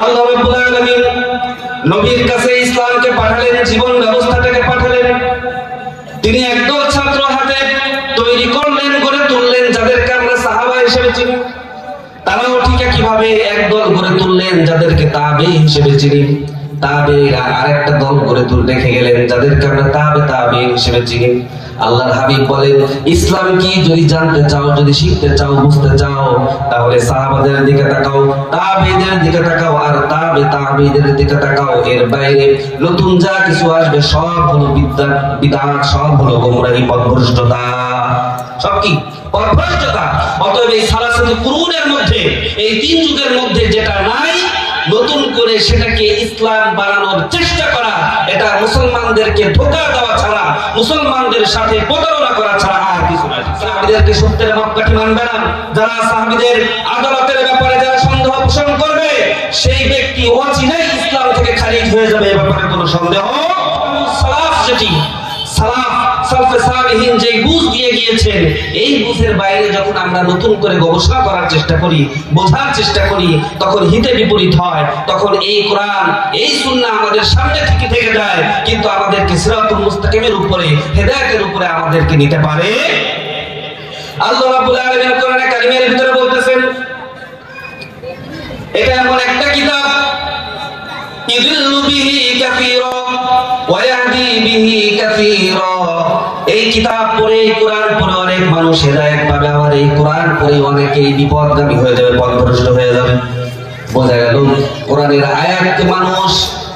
আল্লাহ রাব্বুল আলামিন নবীর কাছে ইসলামকে পাঠালেন, জীবন ব্যবস্থাটাকে পাঠালেন। তিনি একদল ছাত্র হাতে তৈরি করলেন, গড়ে তুললেন, যাদেরকে আমরা সাহাবা হিসেবে চিনি। তারাও ঠিক কিভাবে একদল গড়ে তুললেন যাদেরকে তাবে হিসেবে চিনি। তাবেঈরা আরেকটা দল গড়ে তুলে রেখে গেলেন যাদেরকে আমরা তাবেঈন হিসেবে চিনি। আল্লাহর হাবিব বলেন, ইসলাম কি যদি জানতে চাও, যদি শিখতে চাও, বুঝতে চাও, তাহলে সাহাবাদের দিকে তাকাও, তাবেঈদের দিকে তাকাও, আর তাবেঈদের দিকে তাকাও। এর বাইরে নতুন যা কিছু আসবে সব হলো বিদআত, সব হলো গোমরাহি, পথভ্রষ্টতা, সব কি পথভ্রষ্টতা। অতএব এই সালাসাতুল কুরুনের মধ্যে, এই তিন যুগের মধ্যে যেটা নাই, নতুন করে সেটাকে ইসলাম বানানোর চেষ্টা করা, এটা মুসলমানদেরকে ধোঁকা দেওয়া ছাড়া, মুসলমানদের সাথে প্রতারণা করা ছাড়া আর কিছু নয়। সাহাবীদেরকে সত্যের মাপকাঠি মানবে না, যারা সাহাবীদের আদালতের ব্যাপারে যারা সন্দেহ পোষণ করবে, সেই ব্যক্তি অচিরেই ইসলাম থেকে খারিজ হয়ে যাবে, এ ব্যাপারে কোনো সন্দেহ। সালাফ যেটি সালফে সালেহিন যে বুঝ দিয়ে গিয়েছেন, এই বুঝের বাইরে যখন আমরা নতুন করে গবেষণা করার চেষ্টা করি, বোঝার চেষ্টা করি, তখন হিতে বিপরীত হয়। তখন এই কোরআন, এই সুন্নাহ আমাদের সামনে থেকে থেকে যায়, কিন্তু আমাদেরকে সিরাতুল মুস্তাকিমের উপরে, হেদায়েতের উপরে আমাদেরকে নিতে পারে। আল্লাহ রাব্বুল আলামিন কোরআনে কারিমের ভিতরে বলতেছেন, এটা এমন একটা কিতাব, ইযিল্লু বিহি কাসীরা ওয়া ইয়াহদি বিহি কাসীরা। এই কিতাব পড়ে, কোরআন পড়ে অনেক মানুষ হেদায়েত পাবে, আবার এই কোরআন পড়ে অনেকেই বিপদগামী হয়ে যাবে, পথভ্রষ্ট হয়ে যাবে। বোঝা গেল, কোরআনের আয়াতকে মানুষ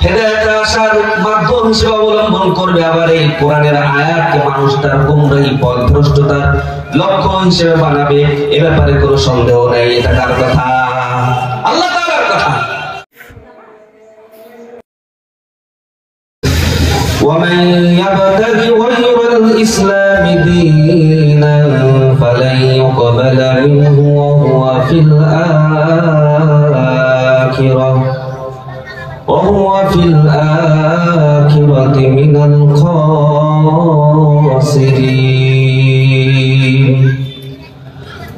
হেদায়েতে আসার মাধ্যম হিসেবে অবলম্বন করবে, আবার এই কোরআনের আয়াতকে মানুষ তার গোমরাহি, পথভ্রষ্টতার লক্ষ্য হিসেবে বানাবে। এ ব্যাপারে কোনো সন্দেহ নেই। এটা কার কথা? আল্লাহ তাআলার কথা। ومن يبتغ غير الإسلام دينا فلن يقبل منه وهو في الآخرة من الخاسرين.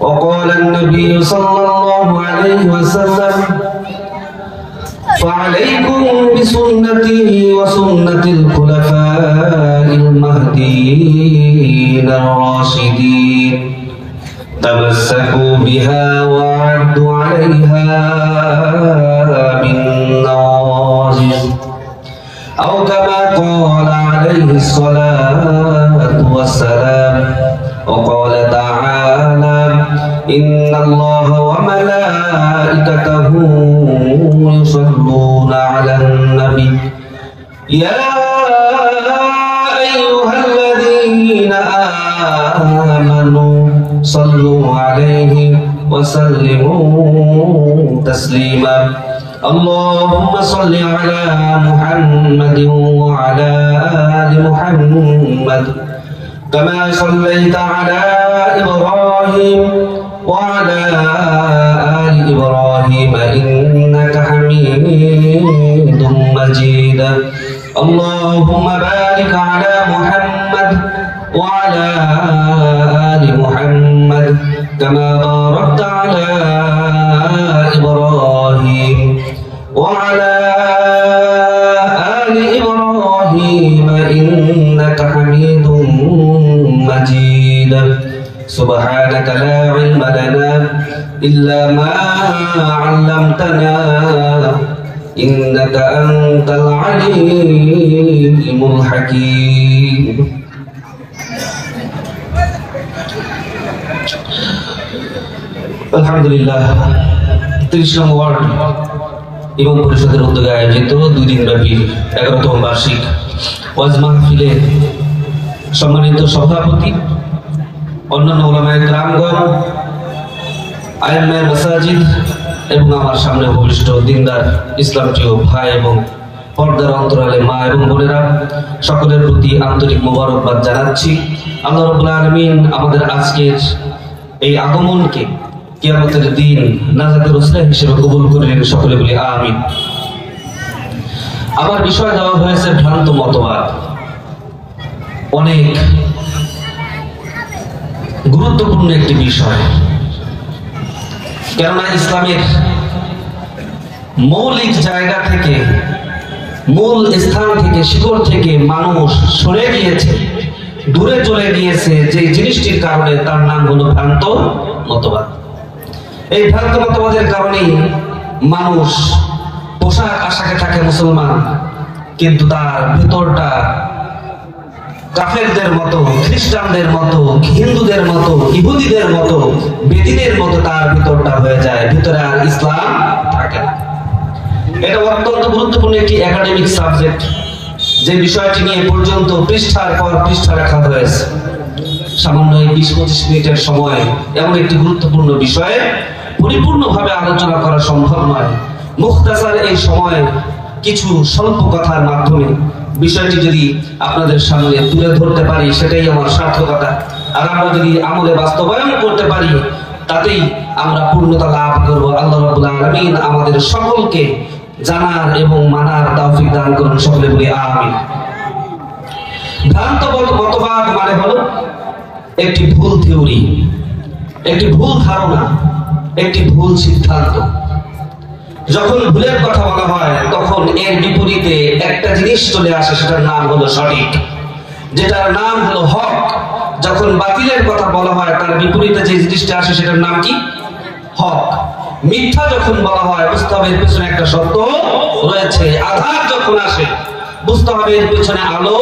وقال النبي صلى الله عليه وسلم: فعليكم بسنتي وسنة الخلفاء المهديين الراشدين تمسكوا بها وعدوا عليها بالنواجذ، أو كما قال عليه الصلاة والسلام. وقال تعالى: إن الله وملائكته يصلون على النبي يا أيها الذين آمنوا صلوا عليه وسلموا تسليما. اللهم صل على محمد وعلى آل محمد كما صليت على إبراهيم وعلى آل إبراهيم إنك حميد مجيد. اللهم بارك على محمد وعلى آل محمد كما باركت على إبراهيم وعلى آل إبراهيم إنك حميد مجيد. سبحانك لا علم لنا إلا ما علمتنا إنك أنت العليم الحكيم. আলহামদুলিল্লাহ, 30 নং ওয়ার্ড ইমাম পরিষদের উদ্যোগে আয়োজিত 2 দিন ব্যাপী 11তম বার্ষিক ওয়াজ মাহফিলে সম্মানিত সভাপতি, অন্যান্য উলামায়ে কেরামগণ, আইম্মায়ে মাসাজিদ এবং আমার সামনে উপবিষ্ট দিনদার ইসলামপ্রিয় ভাই এবং পর্দার অন্তরালে মা এবং বোনেরা, সকলের প্রতি আন্তরিক মোবারকবাদ জানাচ্ছি। আল্লাহ রাব্বুল আলামিন আমাদের আজকের এই আগমনকে কিয়ামতের দিন নাজাতের ওসিলা হিসেবে কবুল করে নিন, সকলে বলি আমিন। আমার বিষয় দেওয়া হয়েছে ভ্রান্ত মতবাদ। অনেক গুরুত্বপূর্ণ একটি বিষয়, কেননা ইসলামের মৌলিক জায়গা থেকে, মূল স্থান থেকে, শিকড় থেকে মানুষ সরে গিয়েছে, দূরে চলে গিয়েছে, যে জিনিসটির কারণে তার নাম হলো ভ্রান্ত মতবাদ। এই ভ্রান্ত মতবাদের কারণেই মানুষ পোশাক আশাকে থাকে মুসলমান, কিন্তু তার ভেতরটা কাফেরদের মতো, খ্রিস্টানদের মতো, হিন্দুদের মতো, ইহুদিদের মতো, বেদিনের মতো তার ভিতরটা হয়ে যায়, ভিতরে আর ইসলাম থাকে না। এটা অত্যন্ত গুরুত্বপূর্ণ একটি একাডেমিক সাবজেক্ট, যে বিষয়টি নিয়ে পর্যন্ত পৃষ্ঠার পর পৃষ্ঠা লেখা হয়েছে। সামান্য 20-25 মিনিটের সময় এমন একটি গুরুত্বপূর্ণ বিষয়ে পরিপূর্ণভাবে আলোচনা করা সম্ভব নয়। মুখতাসার এই সময় কিছু স্বল্প কথার মাধ্যমে বিষয়টি যদি আপনাদের সামনে তুলে ধরতে পারি, সেটাই আমার সার্থকতা। আর আমরা যদি আমলে বাস্তবায়ন করতে পারি, তাতেই আমরা পূর্ণতা লাভ করব। আল্লাহ রাব্বুল আলামিন আমাদের সকলকে জানার এবং মানার তৌফিক দান করুন। সকলে বলি আমিন। ভ্রান্ত মতবাদ মানে হলো একটি ভুল থিওরি, একটি ভুল ধারণা, একটি ভুল সিদ্ধান্ত। যখন ভুলের কথা বলা হয় তখন এর বিপরীতে একটা জিনিস চলে আসে, সেটার নাম হলো সঠিক, যেটার নাম হলো হক। যখন বাতিলের কথা বলা হয় তার বিপরীতে যে জিনিসটা আসে সেটার নাম কি? হক। মিথ্যা যখন বলা হয় বুঝতে হবে এর পেছনে একটা সত্য রয়েছে। আধার যখন আসে বুঝতে হবে এর পেছনে আলো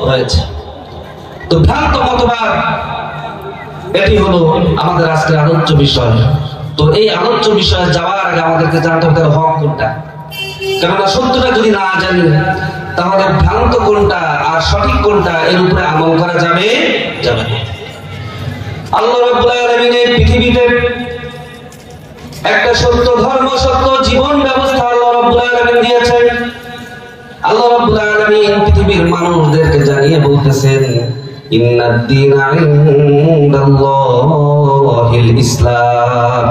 রয়েছে। তো ভ্রান্ত মতবাদ এটি হলো আমাদের আজকের আলোচ্য বিষয়। তো এই আলোচ্য বিষয়ে যাওয়ার আগে আমাদেরকে জানতে হবে হক কোনটা। কেননা সত্যটা যদি না জানি তাহলে ভ্রান্ত কোনটা আর সঠিক কোনটা এর উপরে আমল করা যাবে না। আল্লাহ রাব্বুল আলামিনের পৃথিবীতে একটা সত্য ধর্ম, সত্য জীবন ব্যবস্থা আল্লাহ রাব্বুল আলামিন দিয়েছেন। আল্লাহ রাব্বুল আলামিন পৃথিবীর মানুষদেরকে জানিয়ে বলতেছেন, ইন্নাদ দীনা ইনদাল্লাহিল ইসলাম।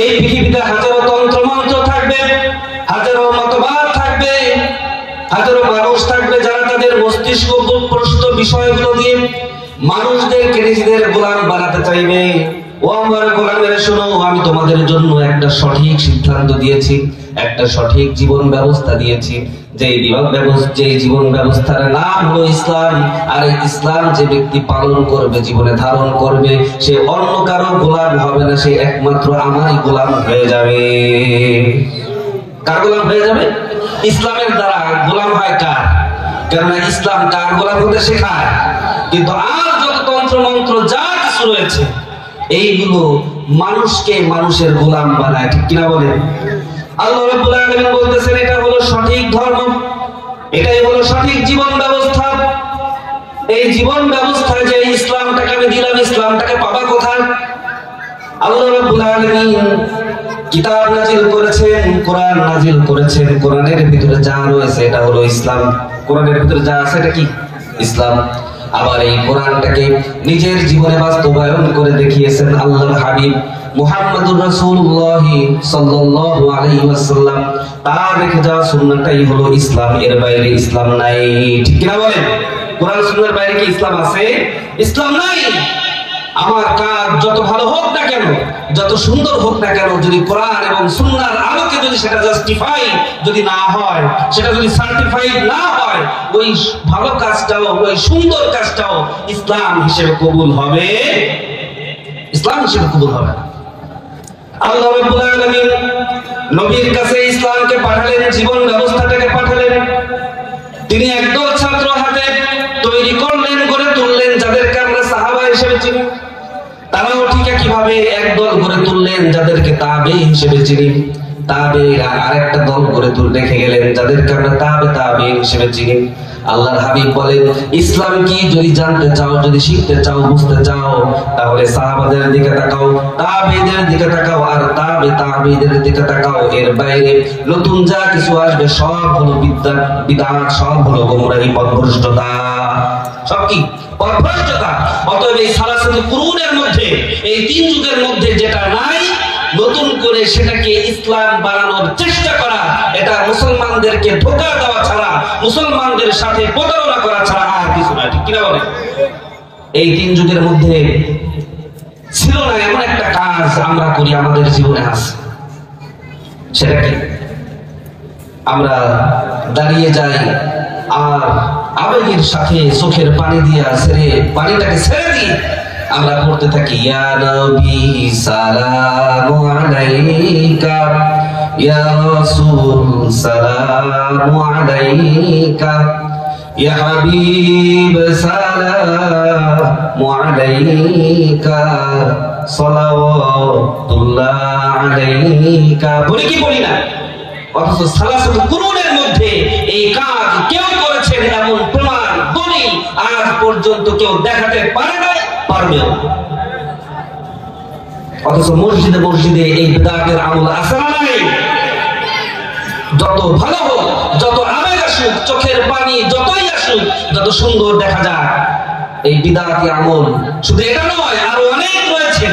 এই পৃথিবীতে হাজারো তন্ত্র মন্ত্র থাকবে, হাজারো মতবাদ থাকবে, হাজারো মানুষ থাকবে যারা তাদের মস্তিষ্ক প্রস্ত বিষয়গুলো দিয়ে মানুষদেরকে নিজেদের গোলাম বানাতে চাইবে। ও আমার গোলামেরা শোনো, আমি তোমাদের জন্য একটা সঠিক সিদ্ধান্ত দিয়েছি, একটা সঠিক জীবন ব্যবস্থা দিয়েছি। যে জীবন ব্যবস্থার নাম হলো ইসলাম। আর এই ইসলাম যে ব্যক্তি পালন করবে, জীবনে ধারণ করবে, সে অন্য কারো গোলাম হবে না, সে একমাত্র আমারই গোলাম হয়ে যাবে। কার গোলাম হয়ে যাবে? ইসলামের দ্বারা গোলাম হয় কার? কেননা ইসলাম কার গোলাম হতে শেখায়। কিন্তু আর যত তন্ত্র মন্ত্র যা কিছু রয়েছে এইগুলো মানুষকে মানুষের গোলাম বানায়, ঠিক কিনা বলেন? আল্লাহ রাব্বুল আলামিন বলতেছেন এটা হলো সঠিক ধর্ম, এটাই হলো সঠিক জীবন ব্যবস্থা। এই জীবন ব্যবস্থায় যে ইসলামটাকে আমি দিলাম, ইসলামটাকে পাবা কোথায়? আল্লাহ রাব্বুল আলামিন কিতাব নাজিল করেছেন, কোরআন নাজিল করেছেন। কোরআনের ভিতরে যা রয়েছে এটা হলো ইসলাম। কোরআনের ভিতরে যা আছে এটা কি? ইসলাম। আবার এই কোরআনটাকে নিজের জীবনে বাস্তবায়ন করে দেখিয়েছেন আল্লাহর হাবিব মুহাম্মদুর রাসূলুল্লাহ সাল্লাল্লাহু আলাইহি ওয়াসাল্লাম। তার রেখে যাওয়া সুন্নাহটাই হলো ইসলাম, এর বাইরে ইসলাম নাই, ঠিক কি না বলেন? কোরআন সুন্নাহর বাইরে কি ইসলাম আছে? ইসলাম নাই। আমার কাজ যত ভালো হোক না কেন, যত সুন্দর হোক না কেন, যদি কোরআন এবং সুন্নাহর আলোকে যদি সেটা জাস্টিফাই যদি না হয়, সেটা যদি সার্টিফাইড না হয়, ওই ভালো কাজটাও, ওই সুন্দর কাজটাও ইসলাম হিসেবে কবুল হবে, ইসলাম হিসেবে কবুল হবে না। আল্লাহ রাব্বুল আলামিন নবীর কাছে ইসলামকে পাঠালেন, জীবন ব্যবস্থাটাকে পাঠালেন। তিনি একদল ছাত্র হাতে তৈরি করলেন, গড়ে তুললেন, যাদেরকে আমরা সাহাবা হিসেবে চিনি। তারাও ঠিক কিভাবে একদল গড়ে তুললেন যাদেরকে তাবে হিসেবে চিনি। তাবেঈরা আরেকটা দল গড়ে তুলে রেখে গেলেন যাদেরকে আমরা তাবে হিসেবে চিনি। আল্লাহর হাবিব বলেন, ইসলাম কি যদি জানতে চাও, যদি শিখতে চাও, বুঝতে চাও, তাহলে সাহাবাদের দিকে তাকাও, তাবেঈদের দিকে তাকাও, আর তাবেঈদের দিকে তাকাও। এর বাইরে নতুন যা কিছু আসবে সব হলো বিদআত, সব হলো গোমরাহি, পথভ্রষ্টতা, সব কি? পথভ্রষ্টতা। অতএব এই সালাসুল কুরুনের মধ্যে, এই তিন যুগের মধ্যে যেটা নাই, নতুন করে সেটাকে ইসলাম বানানোর চেষ্টা করা, এটা মুসলমানদেরকে ধোঁকা দেওয়া ছাড়া, মুসলমানদের সাথে প্রতারণা করা ছাড়া আর কিছু না, ঠিক কিনা বলে? এই তিন যুগের মধ্যে ছিল না এমন একটা কাজ আমরা করি আমাদের জীবনে আছে, সেটা কি? আমরা দাঁড়িয়ে যাই আর আবেগের সাথে চোখের পানি দিয়া পানিটাকে ছেড়ে দিই আমরা পড়তে থাকি ইয়া নবী সালামু আলাইকা ইয়া রাসূল সালামু আলাইকা ইয়া হাবিব সালামু আলাইকা সালাওয়াতুল্লাহ আলাইকা বলি কি বলি না অথচ সালাসাতুল কুরুনের মধ্যে এই কাজ কেউ করেছেন এমন প্রমাণ দলিল আজ পর্যন্ত কেউ দেখাতে পারে না পারবেও। অথচ মসজিদে মসজিদে এই বিদআতের আমল আছে না নাই? যত ভালো হোক, যত আবেগ আসুক, চোখের পানি যতই আসুক, যত সুন্দর দেখা যায়, এই বিদআতি আমল শুধু এটা নয়, আরো অনেক রয়েছে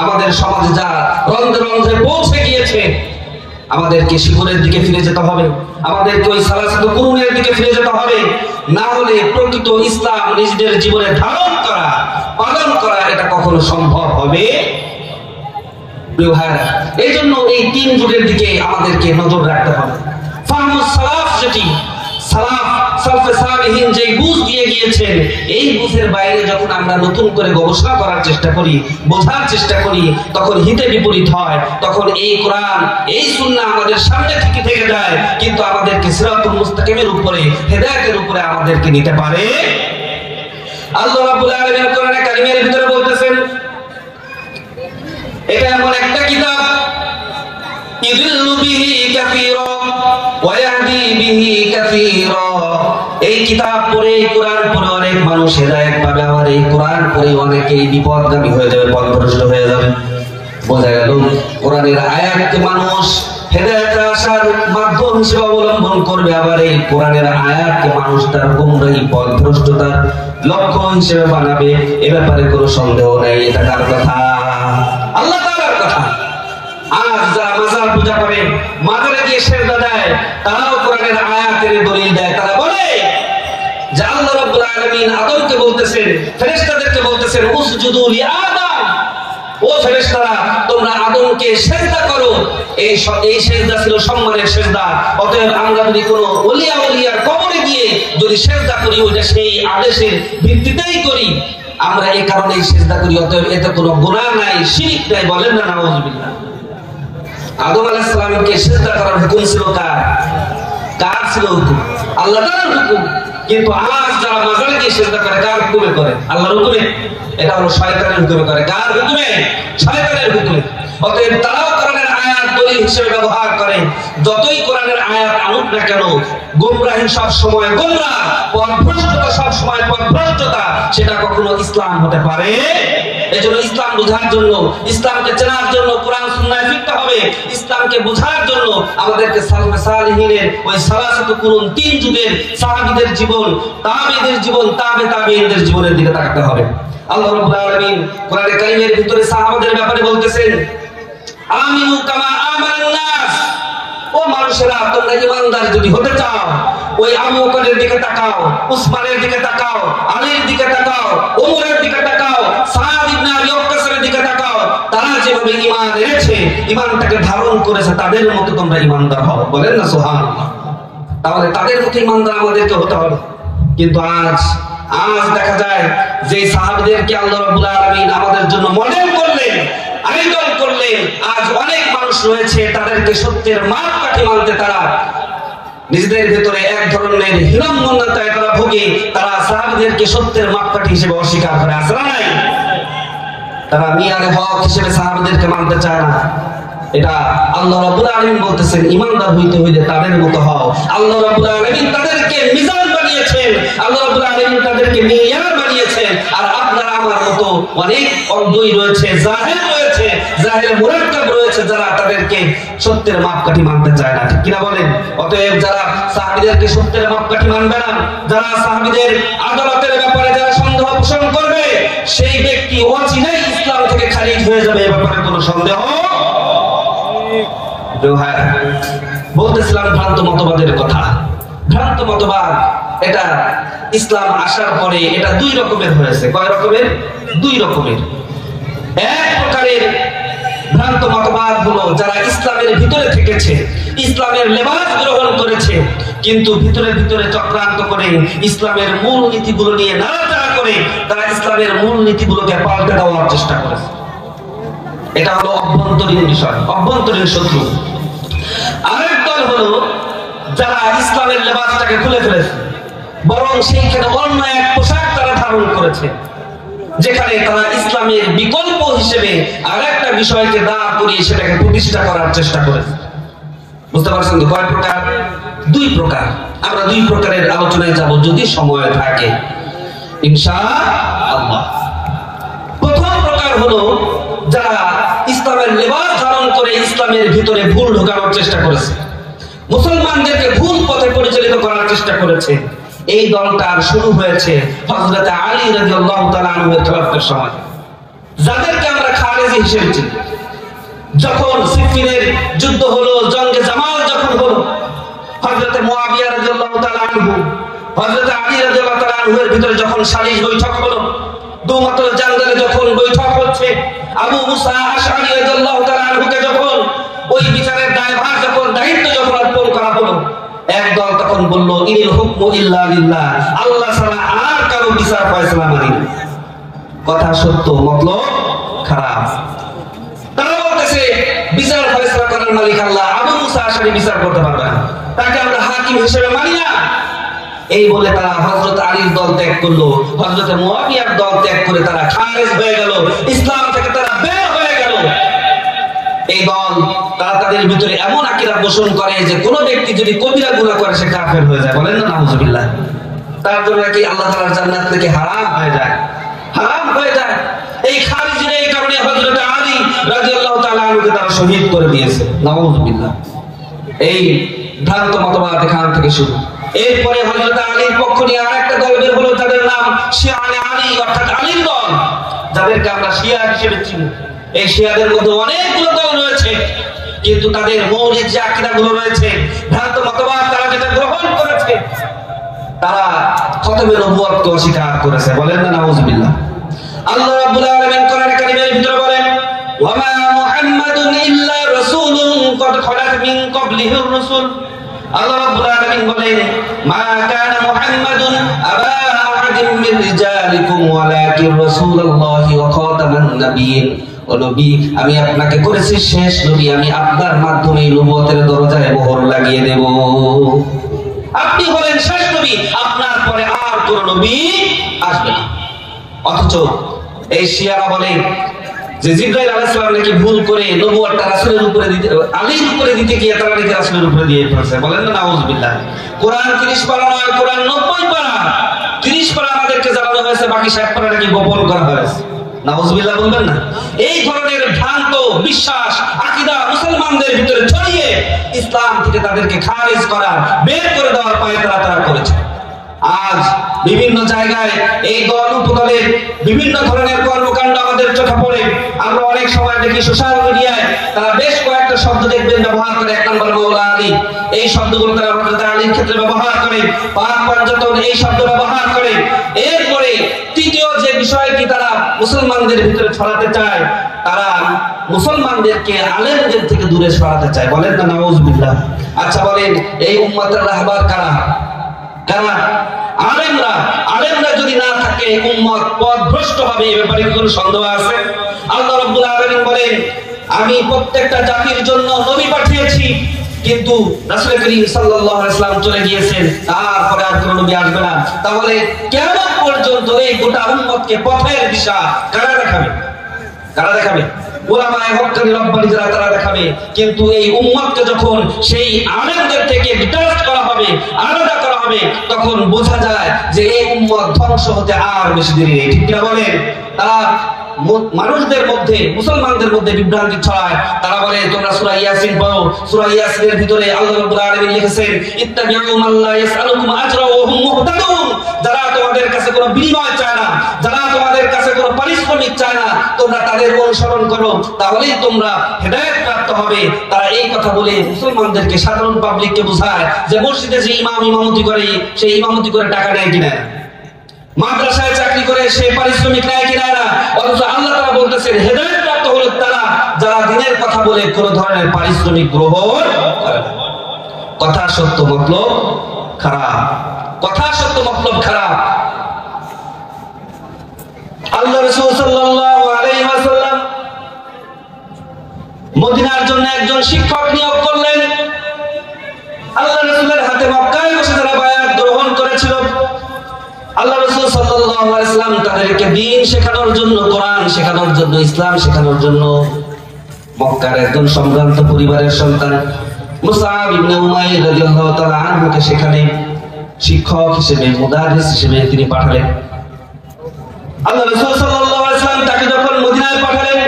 আমাদের সমাজে যা রন্ধ্রে রন্ধ্রে পৌঁছে গিয়েছে। আমাদেরকে শিকড়ের দিকে ফিরে যেতে হবে, আমাদেরকে ওই সালাসাতুল কুরুনের দিকে ফিরে যেতে হবে, না হলে প্রকৃত ইসলাম নিজেদের জীবনে ধারণ করা, পালন করা এটা কখনো সম্ভব হবে? এই জন্য এই তিন যুগের দিকে আমাদেরকে নজর রাখতে হবে। ফাহমুস সালাফ, যেটি সালাফ সালফে সালিহিন যে বুঝ দিয়ে গিয়েছেন, এই বুঝের বাইরে যখন আমরা নতুন করে গবেষণা করার চেষ্টা করি, বোঝার চেষ্টা করি, তখন হিতে বিপরীত হয়। তখন এই কোরআন, এই সুন্নাহ আমাদের সামনে থেকে যায়, কিন্তু আমাদেরকে সিরাতুল মুস্তাকিমের উপরে, হেদায়েতের উপরে আমাদেরকে নিতে পারে। আল্লাহ রাব্বুল আলামিন কোরআনে কারিমের ভিতরে বলতেছেন, এটা এমন একটা কিতাব ইযিল্লু বিহি কাসীরা ওয়া ইয়াহদি বিহি কাসীরা। এই কিতাব পড়ে, এই কোরআন পড়ে অনেক মানুষ হেদায়েত পাবে, আবার এই কোরআন পড়ে অনেকেই বিপদগামী হয়ে যাবে, পথভ্রষ্ট হয়ে যাবে। বোঝা গেল, কোরআনের আয়াতকে মানুষ হেদায়েতে আসার মাধ্যম হিসেবে অবলম্বন করবে, আবার এই কোরআনের আয়াতকে মানুষ তার গুমরাহি, পথভ্রষ্টতার লক্ষ্য হিসেবে বানাবে। এ ব্যাপারে কোনো সন্দেহ নেই। এটা কার কথা? আল্লাহ তাআলার কথা। আজ যারা মাজার পূজা করে, মাজারে গিয়ে সেজদা দেয়, তারাও কোরআনের আয়াতের দলিল দেয়। তারা বলে যে আল্লাহ রাব্বুল আলামিন আদমকে বলতেছেন, ফেরেশতাদেরকে বলতেছেন, উসজুদু লি আদম, ও ফেরেশতারা তোমরা আদমকে সেজদা করো। এই সেজদা ছিল সম্মানের সেজদা। অতএব আমরা যদি কোনো ওলিয়ার কবরে গিয়ে যদি সেজদা করি, ওইটা সেই আদেশের ভিত্তিতেই করি, আমরা এই কারণেই সেজদা করি। অতএব এতে কোনো গুনাহ নাই, শিরক নাই। বলেন না নাউযুবিল্লাহ। আদম আলাইহিস সালামকে সেজদা করার হুকুম ছিল কার? কার ছিল হুকুম? আল্লাহ তাআলার হুকুম। কিন্তু আজ যারা মাজারে গিয়ে সেজদা করে, কার হুকুমে করে? আল্লাহর হুকুমে। এটা হলো শয়তানের হুকুমে করে। কার হুকুমে? শয়তানের হুকুমে। অতএব তারাও কোরআনের আয়াত দলিল হিসেবে ব্যবহার করে। যতই কোরআনের আয়াত আনুক না কেন, গোমরাহি সব সময় গোমরাহ, পথভ্রষ্টতা সব সময় পথভ্রষ্টতা, সেটা কখনো ইসলাম হতে পারে? এজন্য ইসলাম বোঝার জন্য, ইসলামকে চেনার জন্য কোরআন সুন্নাহয় ফিরতে হবে। ইসলামকে বোঝার জন্য আমাদেরকে সালফে সালিহিনের ওই সালাসাতুল কুরুন, তিন যুগের সাহাবীদের জীবন, তাবেঈদের জীবন, তাবেঈদের জীবনের দিকে তাকাতে হবে। আল্লাহ রাব্বুল আলামিন কোরআনে কারীমের ভিতরে সাহাবাদের ব্যাপারে বলতেছেন, আমিনু কামা আমানান নাস, ও মানুষেরা তোমরা ঈমানদার যদি হতে চাও, ওই আবু বকরের দিকে তাকাও, উসমানের দিকে তাকাও, আলীর দিকে তাকাও, ওমরের দিকে তাকাও, সাদ ইবনে আবি ওয়াক্কাসের দিকে তাকাও। তারা যেভাবে ঈমান এনেছে, ঈমানটাকে ধারণ করেছে, তাদের মতো তোমরা ঈমানদার হও। বলেন না সুবহানাল্লাহ। তাহলে তাদের মতো ঈমানদার আমাদেরকে হতে হবে। কিন্তু আজ দেখা যায় যে সাহাবীদেরকে আল্লাহ রাব্বুল আলামিন আমাদের জন্য মডেল করলেন, আইডল করলেন, আজ অনেক মানুষ রয়েছে তাদেরকে সত্যের মাপকাঠি মানতে তারা নিজেদের ভেতরে এক ধরনের হীনম্মন্যতায় তারা ভোগে। তারা সাহাবীদেরকে সত্যের মাপকাঠি হিসেবে অস্বীকার করে। আছে না নাই? তারা মিয়ানে হক হিসেবে সাহাবীদেরকে মানতে চায় না। এটা আল্লাহ রাব্বুল আলামিন বলতেছেন, ঈমানদার হইতে হইলে তাদের মতো হও। আল্লাহ রাব্বুল আলামিন তাদেরকে মিজান বানিয়েছেন, আল্লাহ রাব্বুল আলামিন তাদেরকে মিয়ার বানিয়েছেন। আর আপনারা আমার মতো অনেক অজ্ঞই রয়েছে, জাহেল রয়েছে, জাহেল মুরাক্কাব রয়েছে, যারা তাদেরকে সত্যের মাপকাঠি মানতে চায় না। ঠিক কিনা বলেন? অতএব যারা সাহাবীদেরকে সত্যের মাপকাঠি মানবে না, যারা সাহাবীদের আদালতের ব্যাপারে যারা সন্দেহ পোষণ করবে, সেই ব্যক্তি অচিরেই ইসলাম থেকে খারিজ হয়ে যাবে। এ ব্যাপারে কোনো সন্দেহ বলতেছিলাম ভ্রান্ত মতবাদের কথা। ভ্রান্ত মতবাদ এটা ইসলাম আসার পরে এটা দুই রকমের হয়েছে। কয় রকমের? দুই রকমের। এক প্রকারের ভ্রান্ত মতবাদ হলো যারা ইসলামের ভিতরে থেকেছে, ইসলামের লেবাস গ্রহণ করেছে, কিন্তু ভিতরে ভিতরে চক্রান্ত করে ইসলামের মূল নীতিগুলো নিয়ে নাড়াচাড়া করে তারা ইসলামের মূল নীতিগুলোকে পাল্টে দেওয়ার চেষ্টা করেছে। এটা হলো অভ্যন্তরীণ বিষয়, অভ্যন্তরীণ শত্রু। আরেক দল হলো যারা ইসলামের লেবাসটাকে খুলে ফেলেছে, বরং সেইখানে অন্য এক পোশাক তারা ধারণ করেছে, যেখানে তারা ইসলামের বিকল্প হিসেবে আরেকটা বিষয়কে দাঁড় করিয়ে সেটাকে প্রতিষ্ঠা করার চেষ্টা করেছে। বুঝতে পারছেন তো কয় প্রকার? দুই প্রকার। আমরা দুই প্রকারের আলোচনায় যাব যদি সময় থাকে ইনশাআল্লাহ। প্রথম প্রকার হলো যারা ইসলামের লেবাস ধারণ করে ইসলামের ভিতরে ভুল ঢোকানোর চেষ্টা করেছে, মুসলমানদেরকে ভুল পথে পরিচালিত করার চেষ্টা করেছে। এই দলটার শুরু হয়েছে হযরত আলী রাদিয়াল্লাহু তাআলা আনহুর খেলাফতের সময়, যাদেরকে আমরা খারেজি হিসেবে চিনি। যখন সিফিনের যুদ্ধ হলো, জঙ্গে জামাল যখন হলো, হযরত মুয়াবিয়া রাদিয়াল্লাহু তাআলা আনহু হযরত আলী রাদিয়াল্লাহু তাআলা আনহুর ভিতরে যখন সালিশ বৈঠক হলো, দুমাতল জাঙ্গালে যখন বৈঠক হচ্ছে, আবু মুসা আশআরী রাদিয়াল্লাহু তাআলা আনহুকে যখন ওই বিচারের দায়ভার যখন দায়িত্ব যখন অর্পণ করা হলো, একদল তখন বলল ইনিল হুকমু ইল্লা লিল্লাহ, আল্লাহ ছাড়া আর কারো বিচার ফয়সালা মানি না। কথা সত্য, মতলব খারাপ। তারা বলতেছে বিচার ফয়সালা করার মালিক আল্লাহ, আবু মুসা আশআরী বিচার করতে পারবে না, তাকে আমরা হাকিম হিসেবে মানি না। এই বলে তারা হযরত আলীর দল ত্যাগ করলো, হযরত মুয়াবিয়ার দল ত্যাগ করে তারা খারেজ হয়ে গেল, ইসলাম থেকে তারা বের হয়ে গেল। এই দল তারা তাদের ভিতরে এমন আকীদা পোষণ করে যে কোনো ব্যক্তি যদি কবিরা গুনাহ করে সে কাফের হয়ে যায়, বলেন না নাউজুবিল্লাহ। তার জন্য কি আল্লাহ তাআলার জান্নাত থেকে হারাম হয়ে যায়, হারাম হয়ে যায়। এই খারিজিরা এই কারণে হযরত আলী রাদিয়াল্লাহু তাআলা আনহুকে তারা শহীদ করে দিয়েছে, নাউজুবিল্লাহ। এই ভ্রান্ত মতবাদ এখান থেকে শুরু। এরপরে হযরত আলীর পক্ষ নিয়ে আরেকটা দল বের হলো, যাদের নাম শিয়ানে আলী, অর্থাৎ আলীর দল, যাদেরকে আমরা শিয়া হিসেবে চিনি। এই শিয়াদের মধ্যে অনেকগুলো দল রয়েছে, কিন্তু তাদের মৌলিক যে আকীদাগুলো রয়েছে, ভ্রান্ত মতবাদ তারা যেটা গ্রহণ করেছে, তারা খতমে নবুয়তকে অস্বীকার করেছে, বলেন না নাউজুবিল্লাহ। আল্লাহ রাব্বুল আলামিন কোরআনে কারীমের ভিতরে বলেন ওয়া মা মুহাম্মাদুন ইল্লা রাসূলুন ক্বাদ খালাত মিন ক্বাবলিহির রাসূল। আল্লাহ রাব্বুল আলামিন বলেন মা কানা মুহাম্মাদুন আবা আহাদিন মিন রিজালিকুম ওয়ালাকিন রাসূলুল্লাহি ওয়া খাতামান নাবিয়্যিন। ও নবী, আমি আপনাকে করেছি শেষ নবী, আমি আপনার মাধ্যমে নবুয়তের দরজায় মোহর লাগিয়ে দেব। আপনি হলেন শেষ নবী, আপনার পরে আর কোন নবী আসবে না। অথচ এই শিয়ারা বলে যে জিবরাইল আলাইহিস সালাম নাকি ভুল করে নবুয়তটা রাসূলের উপরে দিতে, আলীর উপরে দিতে গিয়ে তারা নাকি রাসূলের উপরে দিয়ে ফেলছে, বলেন না নাউজুবিল্লাহ। কোরআন 30 পারা নয়, কোরআন 90 পারা। 30 পারা আমাদেরকে জানানো হয়েছে, বাকি 60 পারা নাকি গোপন করা হয়েছে, নাউজুবিল্লাহ বলবেন না। এই ধরনের ভ্রান্ত বিশ্বাস আকীদা মুসলমানদের ভিতরে ছড়িয়ে ইসলাম থেকে তাদেরকে খারিজ করা, বের করে দেওয়ার পায়তারা তারা করেছে। আজ বিভিন্ন জায়গায় এই দল উপদলের বিভিন্ন ধরনের কর্মকাণ্ড আমাদের চোখে পড়ে। আমরা অনেক সময় দেখি সোশ্যাল মিডিয়ায় তারা বেশ কয়েকটা শব্দ দেখবেন ব্যবহার করে। এক নম্বর মাওলা আলী, এই শব্দগুলো তারা হযরত আলীর ক্ষেত্রে ব্যবহার করে। পাক পাঞ্জাতন, এই শব্দ ব্যবহার করে। এরপরে তৃতীয় যে বিষয়টি তারা মুসলমানদের ভিতরে ছড়াতে চায়, তারা মুসলমানদেরকে আলেমদের থেকে দূরে সরাতে চায়, বলেন না নাউজুবিল্লাহ। আচ্ছা বলেন, এই উম্মতের রাহবার কারা? কারা? আলেমরা। আলেমরা যদি না থাকে উম্মত পথভ্রষ্ট হবে, এই ব্যাপারে কোনো সন্দেহ আছে? আল্লাহ রাব্বুল আলামিন বলেন আমি প্রত্যেকটা জাতির জন্য নবী পাঠিয়েছি, কিন্তু রাসূল করিম সাল্লাল্লাহু আলাইহি ওয়াসাল্লাম চলে গিয়েছেন, তারপরে আর কোনো নবী আসবে না। তাহলে কিয়ামত পর্যন্ত এই গোটা উম্মতকে পথের দিশা কারা দেখাবে? কারা দেখাবে? উলামায়ে হক্কানি রব্বানি যারা তারা দেখাবে। কিন্তু এই উম্মতকে যখন সেই আলেমদের থেকে ডিটাচ করা হবে, আলাদা করা হবে, তখন বোঝা যায় যে এই উম্মত ধ্বংস হতে আর বেশি দেরি নেই, ঠিক না বলেন? তারা মানুষদের মধ্যে, মুসলমানদের মধ্যে বিভ্রান্তি ছড়ায়। তারা বলে তোমরা সূরা ইয়াসিন পড়ো। সূরা ইয়াসিনের ভিতরে আল্লাহ রাব্বুল আলামিন লিখেছেন ইত্তাবিউ মান লা ইয়াসআলুকুম আজরা ওয়া হুম মুহতাদুন। যারা তোমাদের কাছে কোনো বিনিময় চায় না, যারা তোমাদের কাছে কোনো পারিশ্রমিক চায় না, তোমরা তাদের অনুসরণ করো, তাহলেই তোমরা হেদায়েত প্রাপ্ত হবে। তারা এই কথা বলে মুসলমানদেরকে, সাধারণ পাবলিককে বোঝায় যে মসজিদে যে ইমাম ইমামতি করে, সেই ইমামতি করে টাকা নেয় কিনা, মাদ্রাসায় চাকরি করে সে পারিশ্রমিক নেয় কিনা না। অথচ আল্লাহ তাআলা বলতেছেন হেদায়েত প্রাপ্ত হলো তারা যারা দিনের কথা বলে কোন ধরনের পারিশ্রমিক গ্রহণ করে না। কথা সত্য মতলব খারাপ, কথা সত্য মতলব খারাপ। আল্লাহ রাসূল সাল্লাল্লাহু আলাইহি ওয়াসাল্লাম মদিনার জন্য একজন শিক্ষক নিয়োগ করলেন। আল্লাহ রাসূলের হাতে মক্কায় বসে যারা বায়াত গ্রহণ করেছিল, আল্লাহ রাসূল সাল্লাল্লাহু আলাইহি ওয়াসাল্লাম তাদেরকে দ্বীন শেখানোর জন্য, কোরআন শেখানোর জন্য, ইসলাম শেখানোর জন্য মক্কার একজন সম্ভ্রান্ত পরিবারের সন্তান মুসআব ইবনে উমাইর রাদিয়াল্লাহু তাআলা আনহুকে সেখানে শিক্ষক হিসেবে, মুদারিস হিসেবে তিনি পাঠালেন। আল্লাহ রাসূল সাল্লাল্লাহু আলাইহি ওয়াসাল্লাম তাকে যখন মদিনায় পাঠালেন,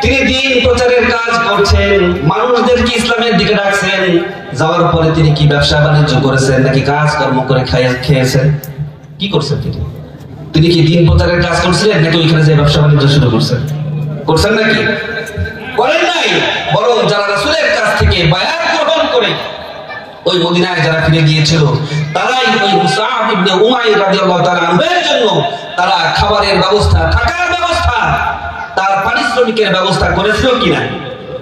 তিনি দ্বীন প্রচারের কাজ করছেন, মানুষদেরকে ইসলামের দিকে ডাকছেন। যাওয়ার পরে তিনি কি ব্যবসা বাণিজ্য করেছেন নাকি কাজ কর্ম করে খেয়েছেন? কি করছেন তিনি? তিনি কি দ্বীন প্রচারের কাজ করছিলেন নাকি ওইখানে যে ব্যবসা বাণিজ্য শুরু করছেন? করছেন নাকি? করেন নাই। বরং যারা রাসূলের কাছ থেকে বায়াত গ্রহণ করে ওই মদিনায় যারা ফিরে গিয়েছিল, তারাই ওই মুসআব ইবনে উমাইর রাদিয়াল্লাহু তাআলা আনহুর জন্য তারা খাবারের ব্যবস্থা, থাকার ব্যবস্থা, তার পারিশ্রমিকের ব্যবস্থা করেছিল কিনা।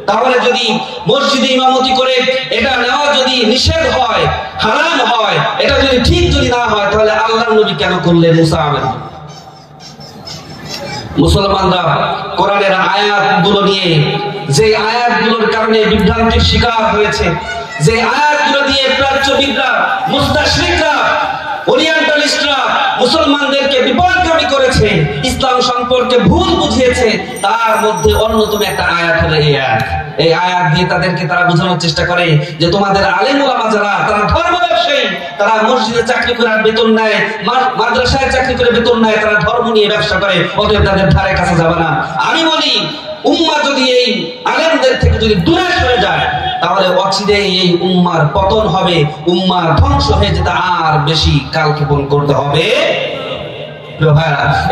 তাহলে যদি মসজিদে ইমামতি করে এটা নেওয়া যদি নিষেধ হয়, হারাম হয়, এটা যদি ঠিক যদি না হয়, তাহলে আল্লাহর নবী কেন করলেন মুসআবের? মুসলমানরা কোরআনের আয়াতগুলো নিয়ে, যে আয়াতগুলোর কারণে বিভ্রান্তির শিকার হয়েছে, যে আয়াতগুলো দিয়ে প্রাচ্যবিদরা, মুস্তাশরিকরা, ওরিয়েন্টালিস্টরা মুসলমানদেরকে বিপদগামী করেছে, ইসলাম সম্পর্কে ভুল বুঝিয়েছে, তার মধ্যে অন্যতম একটা আয়াত হলো এই আয়াত। এই আয়াত দিয়ে তাদেরকে তারা বোঝানোর চেষ্টা করে যে তোমাদের আলেম ওলামা যারা, তারা ধর্ম ব্যবসায়ী, তারা মসজিদে চাকরি করে বেতন নেয়, মাদ্রাসায় চাকরি করে বেতন নেয়, তারা ধর্ম নিয়ে ব্যবসা করে, অতএব তাদের ধারে কাছে যাবে না। আমি বলি উম্মাহ যদি এই আলেমদের থেকে যদি দূরে সরে যায়, তাহলে অচিরেই এই উম্মার পতন হবে, উম্মার ধ্বংস হয়ে যেতে আর বেশি কালক্ষেপণ করতে হবে।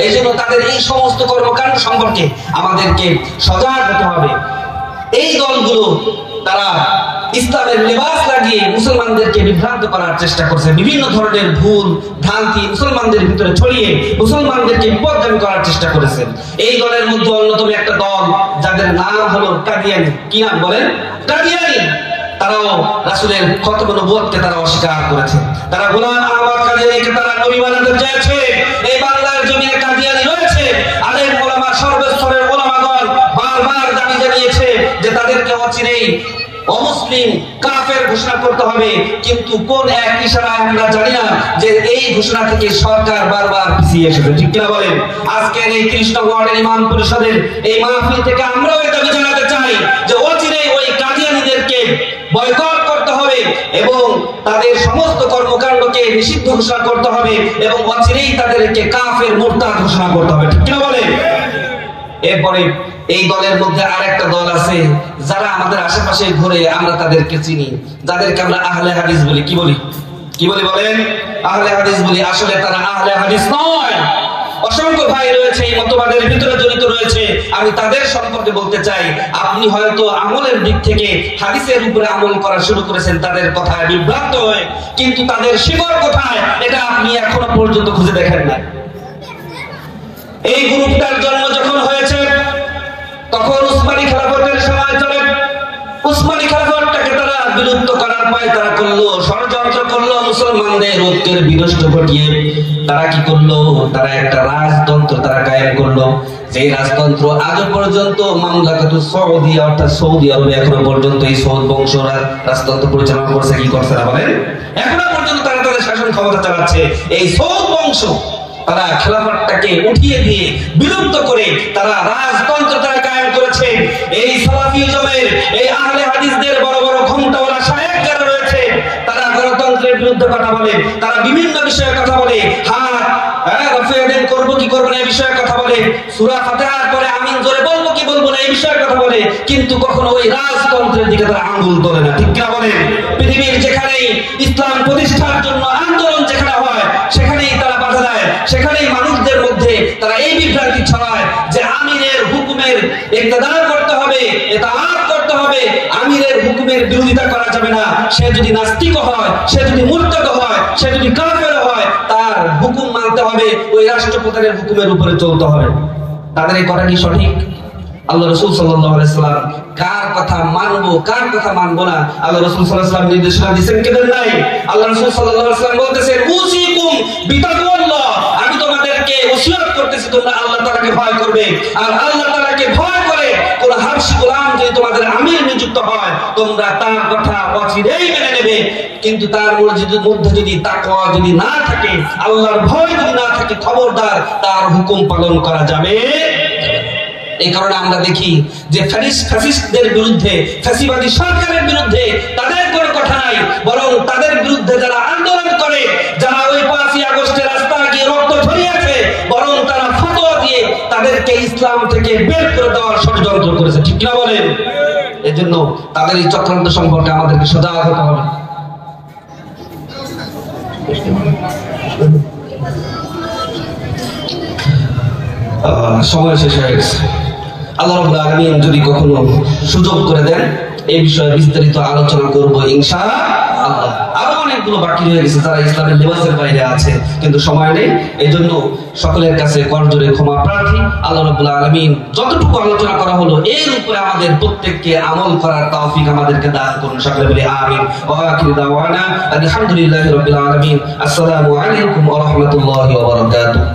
এই জন্য তাদের এই সমস্ত কর্মকাণ্ড সম্পর্কে আমাদেরকে সজাগ হতে হবে। এই দলগুলো তারা ইসলামের লেবাস লাগিয়ে মুসলমানদেরকে বিভ্রান্ত করার চেষ্টা করছে, বিভিন্ন ধরনের ভুল ভ্রান্তি মুসলমানদের ভিতরে ছড়িয়ে মুসলমানদেরকে বিপদগামী করার চেষ্টা করেছেন। এই দলের মধ্যে অন্যতম একটা দল যাদের নাম হলো কাদিয়ানী। কি নাম বলেন? কাদিয়ানী। তারাও রাসূলের খতম নবুয়তকে তারা অস্বীকার করেছে। তারা গোলাম আহমদ কাদিয়ানীকে তারা নবী বানাতে চেয়েছে। এই বাংলার জমিনে কাদিয়ানী রয়েছে। আলেম ওলামা, সর্বস্তরের ওলামাগণ বারবার দাবি জানিয়েছে যে তাদেরকে অচিরেই অমুসলিম, কাফের ঘোষণা করতে হবে, কিন্তু কোন এক ইশারায় আমরা জানি না যে এই ঘোষণা থেকে সরকার বারবার পিছিয়ে এসেছে। ঠিক কিনা বলেন? আজকের এই কৃষ্ণগড়ের ইমাম পরিষদের এই মাহফিল থেকে আমরাও এই দাবি জানাতে চাই যে অচিরেই ওই কাদিয়ানীদেরকে বয়কট করতে হবে এবং তাদের সমস্ত কর্মকাণ্ডকে নিষিদ্ধ ঘোষণা করতে হবে এবং অচিরেই তাদেরকে কাফের, মুরতাদ ঘোষণা করতে হবে। ঠিক কিনা বলেন? এরপরে এই দলের মধ্যে আরেকটা দল আছে যারা আমাদের আশেপাশে ঘুরে, আমরা তাদেরকে চিনি, যাদেরকে আমরা আহলে হাদিস বলি। কি বলি? কি বলি বলেন? আহলে হাদিস বলি। আসলে তারা আহলে হাদিস নয়। অসংখ্য ভাই রয়েছে এই মতবাদের ভিতরে জড়িত রয়েছে। আমি তাদের সম্পর্কে বলতে চাই, আপনি হয়তো আমলের দিক থেকে হাদিসের উপরে আমল করা শুরু করেছেন তাদের কথায় বিভ্রান্ত হয়ে, কিন্তু তাদের শিকড় কোথায় এটা আপনি এখনো পর্যন্ত খুঁজে দেখেন না। এই গ্রুপটার জন্ম যখন হয়েছে তখন উসমানী খেলাফতের সময় চলে। উসমানী খেলাফতটাকে তারা বিলুপ্ত করার পায়তারা করলো, ষড়যন্ত্র করলো, মুসলমানদের ঐক্যের বিনষ্ট ঘটিয়ে তারা কি করলো? তারা একটা রাজতন্ত্র তারা কায়েম করলো, যে রাজতন্ত্র আজ পর্যন্ত মামলাকাতু সৌদিয়া, অর্থাৎ সৌদি আরবে এখনো পর্যন্ত এই সৌদ বংশ রাজতন্ত্র পরিচালনা করছে। কি করছে না বলেন? এখনো পর্যন্ত তারা তাদের শাসন ক্ষমতা চালাচ্ছে। এই সৌদ বংশ তারা খেলাফতটাকে উঠিয়ে দিয়ে বিলুপ্ত করে তারা রাজতন্ত্র তারা কায়েম করেছে। এই সালাফিজমের, এই আহলে হাদিসদের বড় বড় ঘোমটাওয়ালা শায়েখ যারা রয়েছে, তারা গণতন্ত্রের বিরুদ্ধে কথা বলে, তারা বিভিন্ন বিষয়ে কথা বলে, রফিউদ্দিন করব কি করব না এই বিষয়ে কথা বলে, সূরা ফাতিহার পরে আমিন জোরে বলবো কি বলবো না এই বিষয়ে কথা বলে, কিন্তু কখনো ওই রাজতন্ত্রের দিকে তারা আঙ্গুল তোলে না। ঠিক কিনা বলেন? পৃথিবীর যেখানেই ইসলাম প্রতিষ্ঠার জন্য আন্দোলন যেখানে হয় সেখানেই তারা বাধা দেয়, সেখানেই মানুষদের মধ্যে তারা এই বিভ্রান্তি ছড়ায় যে আমিরের হুকুমের ইক্তেদার করতে হবে, ইতাআত করতে হবে, আমিরের হুকুমের বিরোধিতা করা যাবে না। সে যদি নাস্তিক হয়, সে যদি মুরতাদ হয়, সে যদি কাফের হয়, তার হুকুম মানতে হবে, ওই রাষ্ট্রপ্রধানের হুকুমের উপরে চলতে হবে। তাদের এই কথা কি সঠিক? আল্লাহ রাসূল সাল্লাল্লাহু আলাইহি সাল্লাম কার কথা মানবো কার কথা মানবো না আল্লাহ রাসূল সাল্লাল্লাহু আলাইহি সাল্লাম নির্দেশনা দিয়েছেন কেন নাই? আল্লাহ রাসূল সাল্লাল্লাহু আলাইহি সাল্লাম বলতেছেন উসিকুম বিতাকওয়াল্লাহ, আমি তোমাদেরকে ওসিয়ত করতেছি তোমরা আল্লাহ তাআলাকে ভয় করবে। আর আল্লাহ তাআলাকে ভয় করে কোন হাবশী গোলাম যদি তোমাদের আমির নিযুক্ত হয় তোমরা তার কথা অচিরেই মেনে নেবে। কিন্তু তার মধ্যে যদি তাকওয়া যদি না থাকে, আল্লাহর ভয় যদি না থাকে, খবরদার তার হুকুম পালন করা যাবে। এই কারণে আমরা দেখি যে ফ্যাসিস্টদের বিরুদ্ধে, ফ্যাসিবাদী সরকারের বিরুদ্ধে তাদের কোনো কথা নাই, বরং তাদের বিরুদ্ধে যারা আন্দোলন করে, যারা ওই 5ই আগস্টের রাস্তায় গিয়ে রক্ত ঝরিয়েছে, বরং তারা ফতোয়া দিয়ে তাদেরকে ইসলাম থেকে বের করে দেওয়ার ষড়যন্ত্র করেছে। ঠিক না বলেন? এজন্য তাদের এই চক্রান্ত সম্পর্কে আমাদেরকে সজাগ হতে হবে। সময় শেষ হয়ে গেছে। আল্লাহ রাব্বুল আলামিন যদি কখনো সুযোগ করে দেন এই বিষয়ে বিস্তারিত আলোচনা করব ইনশাআল্লাহ। আরো অনেকগুলো বাকি রয়ে গেছে যারা ইসলামের লেবাসের বাইরে আছে, কিন্তু সময় নেই। এজন্য সকলের কাছে করজোরে ক্ষমা প্রার্থী। আল্লাহ রাব্বুল আলামিন যতটুকু আলোচনা করা হলো এর উপরে আমাদের প্রত্যেককে আমল করার তৌফিক আমাদেরকে দান করুন। সকলে বলি আমিন। ওয়া আখিরু দাওয়ানা আলহামদুলিল্লাহি রাব্বিল আলামিন। আসসালামু আলাইকুম ওয়া রাহমাতুল্লাহি ওয়া বারাকাতুহু।